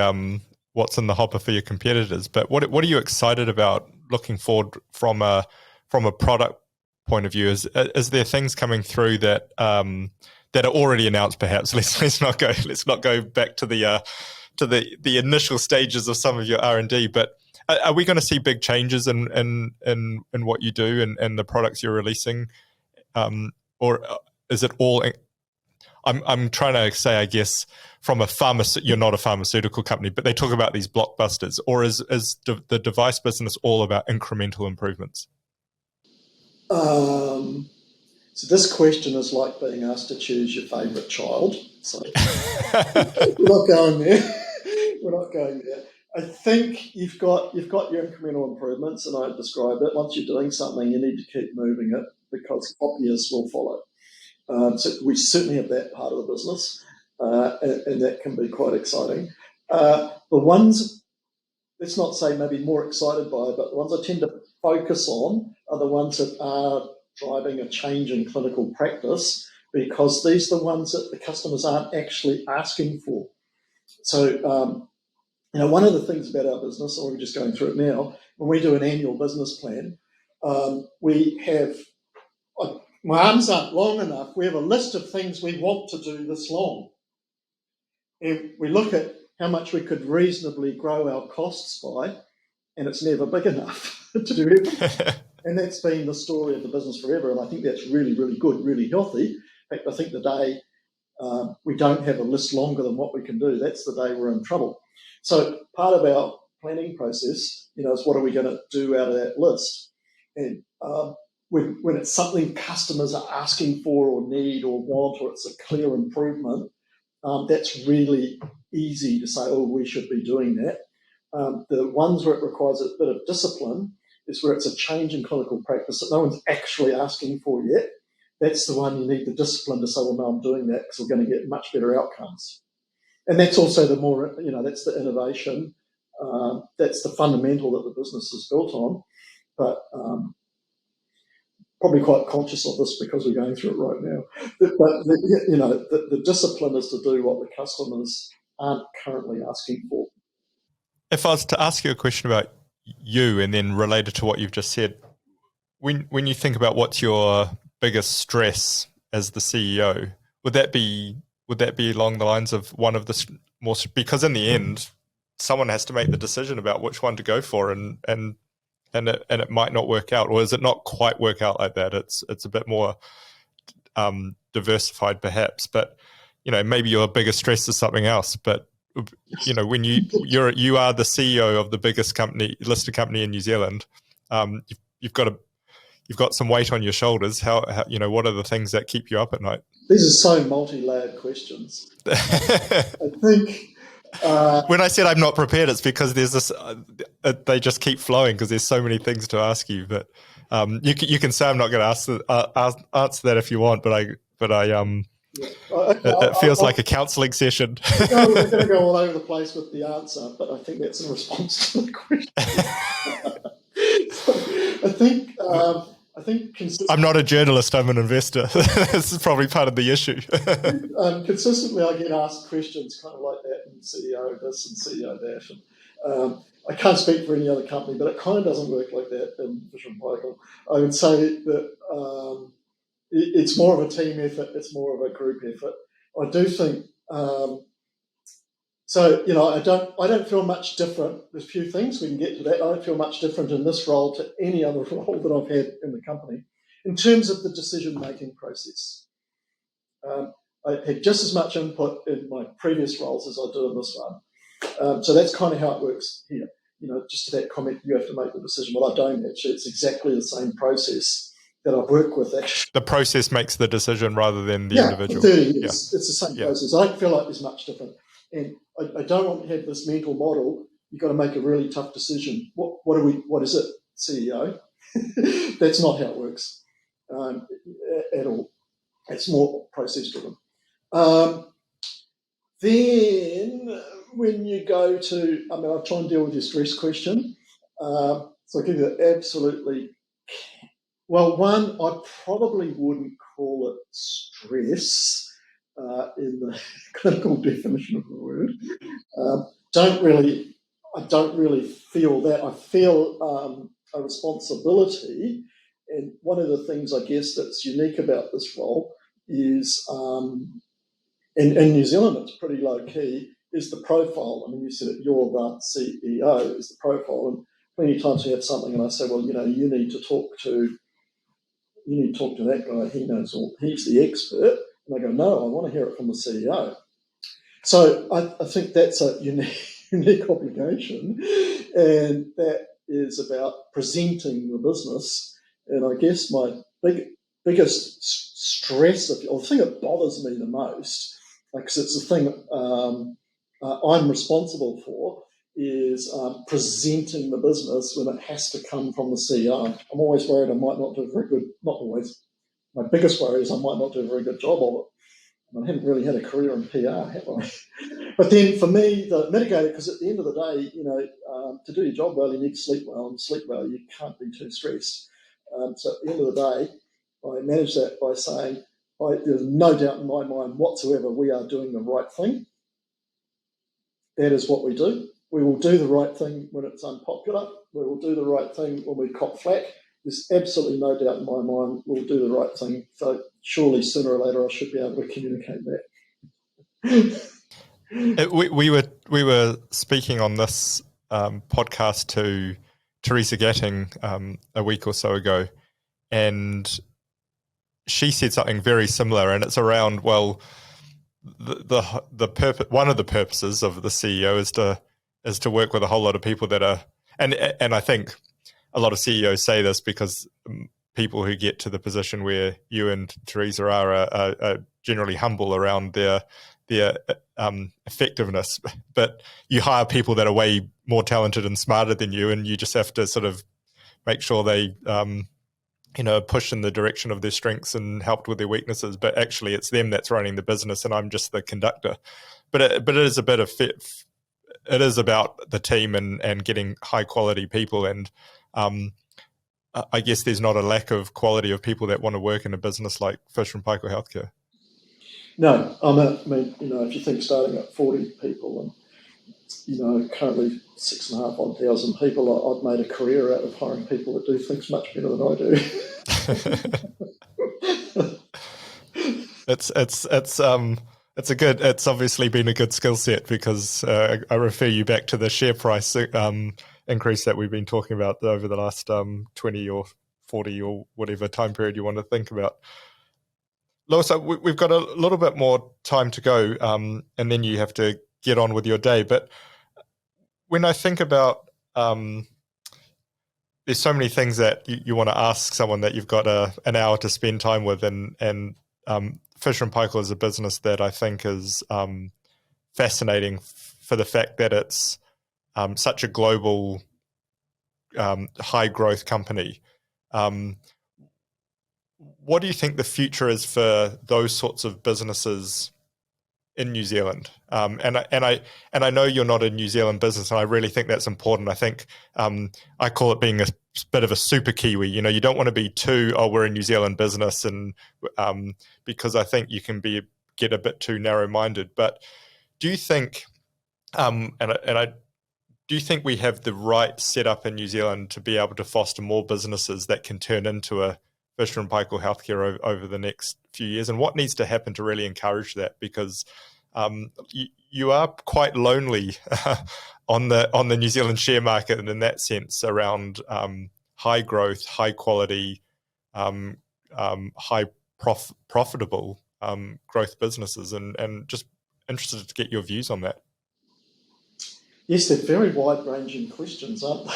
what's in the hopper for your competitors, but what are you excited about looking forward from a product point of view? Is there things coming through that are already announced? Perhaps let's not go back to the initial stages of some of your R&D, but are we going to see big changes in what you do and the products you're releasing, or is it all? I'm trying to say, I guess, from you're not a pharmaceutical company, but they talk about these blockbusters, or is the device business all about incremental improvements? So this question is like being asked to choose your favourite child. So we're not going there. We're not going there. I think you've got your incremental improvements, and I described it. Once you're doing something, you need to keep moving it because copiers will follow. So we certainly have that part of the business, and that can be quite exciting. The ones, let's not say maybe more excited by, but the ones I tend to focus on are the ones that are driving a change in clinical practice, because these are the ones that the customers aren't actually asking for. So, one of the things about our business, and we're just going through it now, when we do an annual business plan, we have, my arms aren't long enough, we have a list of things we want to do this long. And we look at how much we could reasonably grow our costs by, and it's never big enough to do everything. And that's been the story of the business forever, and I think that's really, really good, really healthy. In fact, I think the day we don't have a list longer than what we can do, that's the day we're in trouble. So part of our planning process, is what are we going to do out of that list? And when it's something customers are asking for or need or want, or it's a clear improvement, that's really easy to say, oh, we should be doing that. The ones where it requires a bit of discipline is where it's a change in clinical practice that no one's actually asking for yet. That's the one you need the discipline to say, well, no, I'm doing that because we're going to get much better outcomes. And that's also the more, that's the innovation. That's the fundamental that the business is built on. But probably quite conscious of this because we're going through it right now. But the discipline is to do what the customers aren't currently asking for. If I was to ask you a question about you and then related to what you've just said, when you think about what's your biggest stress as the CEO, would that be along the lines of one of the more, because in the end, someone has to make the decision about which one to go for, and it might not work out, or is it not quite work out like that? It's a bit more diversified, perhaps, but maybe your biggest stress is something else. But when you are the CEO of the biggest listed company in New Zealand, you've got some weight on your shoulders. How what are the things that keep you up at night? These are so multi-layered questions. I think when I said I'm not prepared, it's because there's this. They just keep flowing because there's so many things to ask you. But you can say I'm not going to answer that if you want. But it feels like a counselling session. No, we're going to go all over the place with the answer, but I think that's in response to the question. So I think I'm not a journalist, I'm an investor. This is probably part of the issue. Consistently I get asked questions kind of like that, and CEO this and CEO that. And I can't speak for any other company, but it kind of doesn't work like that in Fisher & Paykel. I would say that it's more of a team effort, it's more of a group effort. I do think so. I don't feel much different. There's a few things we can get to that. I don't feel much different in this role to any other role that I've had in the company in terms of the decision-making process. I had just as much input in my previous roles as I do in this one. So that's kind of how it works here. Just to that comment, you have to make the decision. Well, I don't actually. It's exactly the same process that I've worked with actually. The process makes the decision rather than the individual. For 30 years, it's the same process. I don't feel like there's much different. And I don't want to have this mental model. You've got to make a really tough decision. What is it, CEO? That's not how it works at all. It's more process driven. Then when you go to, I'll try and deal with your stress question. So I'll give you absolutely, well, one, I probably wouldn't call it stress in the clinical definition of the word. I don't really feel that. I feel a responsibility, and one of the things I guess that's unique about this role is, in New Zealand it's pretty low key, is the profile. You said it, you're the CEO, is the profile, and many times we have something and I say, well, you need to talk to that guy, he knows all, he's the expert. And I go, no, I want to hear it from the CEO. So I think that's a unique obligation, and that is about presenting the business. And I guess my biggest stress, or the thing that bothers me the most, because it's the thing I'm responsible for, is presenting the business when it has to come from the CEO. I'm always worried I might not do a very good, not always, my biggest worry is I might not do a very good job of it. I haven't really had a career in PR, have I? But then for me, the mitigator, because at the end of the day, to do your job well, you need to sleep well, and sleep well, you can't be too stressed. So at the end of the day, I manage that by saying, there's no doubt in my mind whatsoever we are doing the right thing. That is what we do. We will do the right thing when it's unpopular. We will do the right thing when we cop flack. There's absolutely no doubt in my mind we'll do the right thing. So surely sooner or later I should be able to communicate that. We were speaking on this podcast to Teresa Gatting a week or so ago, and she said something very similar, and it's around, well, the purpose. One of the purposes of the CEO is to work with a whole lot of people that are, and I think a lot of CEOs say this because people who get to the position where you and Teresa are generally humble around their effectiveness, but you hire people that are way more talented and smarter than you, and you just have to sort of make sure they push in the direction of their strengths and helped with their weaknesses. But actually, it's them that's running the business, and I'm just the conductor. But it is a bit of fit. It is about the team and getting high quality people, and I guess there's not a lack of quality of people that want to work in a business like Fisher & Paykel Healthcare. No, if you think starting at 40 people and, currently 6,500 people, I've made a career out of hiring people that do things much better than I do. It's obviously been a good skill set, because I refer you back to the share price increase that we've been talking about over the last 20 or 40 or whatever time period you want to think about. Lois, we've got a little bit more time to go, and then you have to get on with your day. But when I think about, there's so many things that you want to ask someone that you've got an hour to spend time with, and Fisher & Paykel is a business that I think is fascinating for the fact that it's such a global, high growth company. What do you think the future is for those sorts of businesses in New Zealand? And I know you're not a New Zealand business, and I really think that's important. I think I call it being a bit of a super Kiwi. You don't want to be too, we're a New Zealand business, and because I think you can get a bit too narrow-minded. But do you think, do you think we have the right setup in New Zealand to be able to foster more businesses that can turn into a Fisher & Paykel Healthcare over the next few years? And what needs to happen to really encourage that? Because you are quite lonely on the New Zealand share market, and in that sense around high growth, high quality, high profitable growth businesses, and just interested to get your views on that. Yes, they're very wide-ranging questions, aren't they?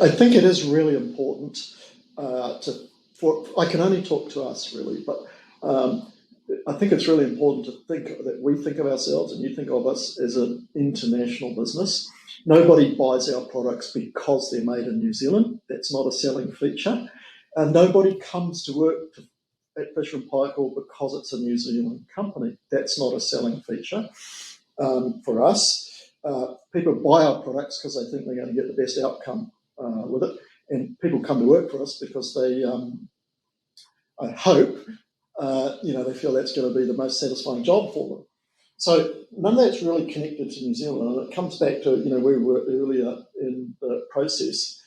I think it is really important to I can only talk to us really, but I think it's really important to think that we think of ourselves and you think of us as an international business. Nobody buys our products because they're made in New Zealand. That's not a selling feature. And nobody comes to work at Fisher & Paykel because it's a New Zealand company. That's not a selling feature for us. People buy our products because they think they're going to get the best outcome with it. And people come to work for us because they, I hope, they feel that's going to be the most satisfying job for them. So none of that's really connected to New Zealand, and it comes back to where we were earlier in the process.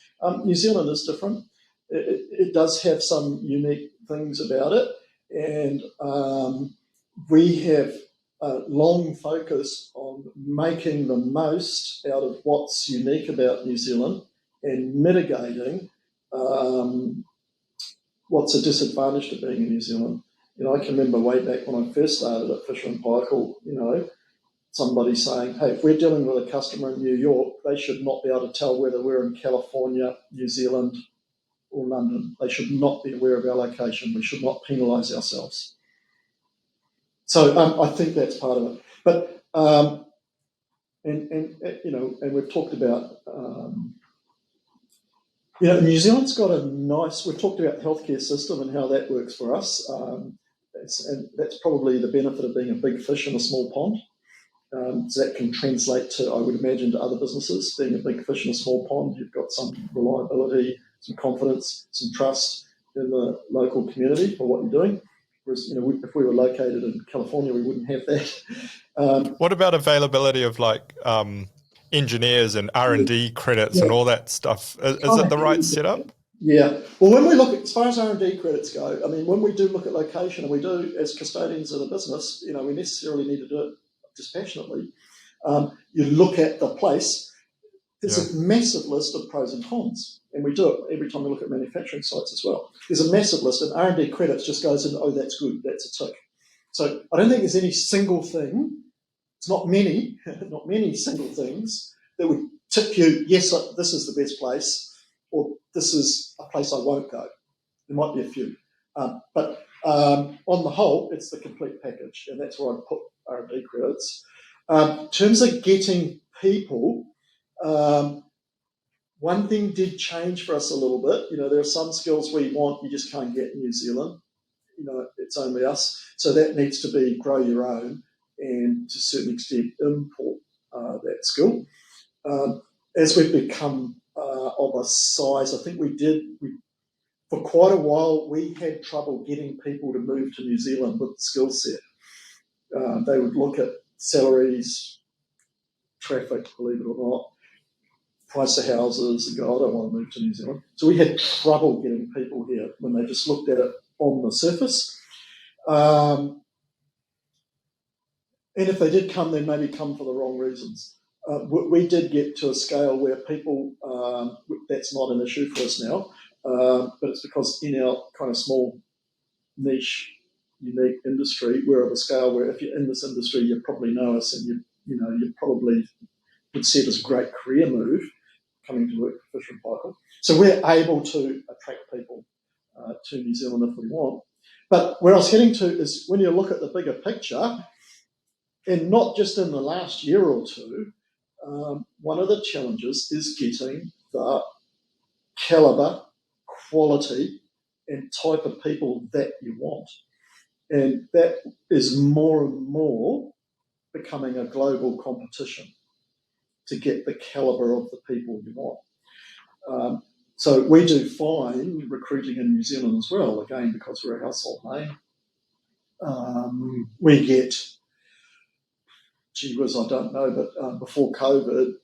New Zealand is different. It does have some unique things about it, and we have a long focus on making the most out of what's unique about New Zealand and mitigating what's a disadvantage to being in New Zealand. I can remember way back when I first started at Fisher & Paykel, somebody saying, hey, if we're dealing with a customer in New York, they should not be able to tell whether we're in California, New Zealand, or London. They should not be aware of our location. We should not penalise ourselves. So I think that's part of it. But, and we've talked about, New Zealand's got a nice, we've talked about the healthcare system and how that works for us. And that's probably the benefit of being a big fish in a small pond. So that can translate to, I would imagine, to other businesses. Being a big fish in a small pond, you've got some reliability, some confidence, some trust in the local community for what you're doing. Whereas, if we were located in California, we wouldn't have that. What about availability of engineers and R&D credits and all that stuff? Is it the right setup? Yeah. Well, when we look at, as far as R&D credits go, when we do look at location, and we do as custodians of a business, we necessarily need to do it dispassionately. You look at the place, there's a massive list of pros and cons, and we do it every time we look at manufacturing sites as well. There's a massive list, and R&D credits just goes in, oh, that's good, that's a tick. So I don't think there's any single thing, it's not many single things that would tip you, yes, this is the best place, or this is a place I won't go. There might be a few. But on the whole, it's the complete package, and that's where I put R&D credits. In terms of getting people, one thing did change for us a little bit. There are some skills we want, you just can't get in New Zealand. It's only us. So that needs to be grow your own and to a certain extent import that skill. As we've become of a size, I think for quite a while, we had trouble getting people to move to New Zealand with the skill set. They would look at salaries, traffic, believe it or not, price of houses, and go, I don't want to move to New Zealand. So we had trouble getting people here when they just looked at it on the surface. And if they did come, they maybe come for the wrong reasons. We did get to a scale where people, that's not an issue for us now, but it's because in our kind of small niche, unique industry, we're at a scale where if you're in this industry, you probably know us, and you probably would see it as a great career move coming to work for Fisher & Paykel. So we're able to attract people to New Zealand if we want. But where I was heading to is when you look at the bigger picture, and not just in the last year or two, one of the challenges is getting the calibre, quality, and type of people that you want. And that is more and more becoming a global competition to get the calibre of the people you want. So we do fine recruiting in New Zealand as well, again, because we're a household name. We get, gee whiz, I don't know, but before COVID,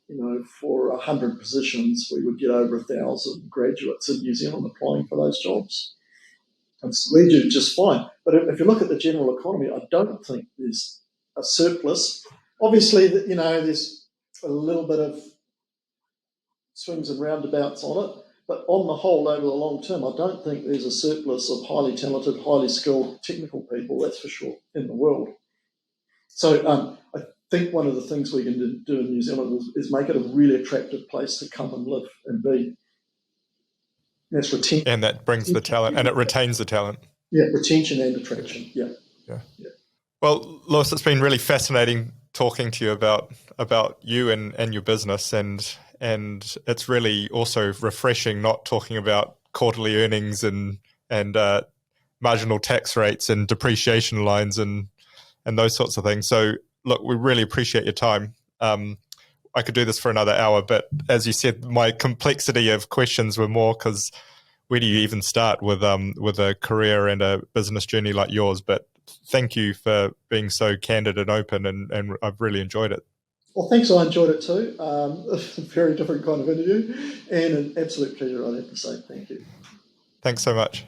for 100 positions, we would get over 1,000 graduates in New Zealand applying for those jobs. And so we do just fine. But if you look at the general economy, I don't think there's a surplus. Obviously, there's a little bit of swings and roundabouts on it, but on the whole, over the long term, I don't think there's a surplus of highly talented, highly skilled technical people, that's for sure, in the world. So I think one of the things we can do in New Zealand is make it a really attractive place to come and live and be. That's retention. And that brings the talent, and it retains the talent. Yeah, retention and attraction. Yeah. Yeah. Well, Lewis, it's been really fascinating talking to you about you and your business, and it's really also refreshing not talking about quarterly earnings and marginal tax rates and depreciation lines and those sorts of things. So, look, we really appreciate your time. I could do this for another hour, but as you said, my complexity of questions were more because where do you even start with a career and a business journey like yours? But thank you for being so candid and open, and I've really enjoyed it. Well, thanks. I enjoyed it too. A very different kind of interview, and an absolute pleasure. I'd have to say thank you. Thanks so much.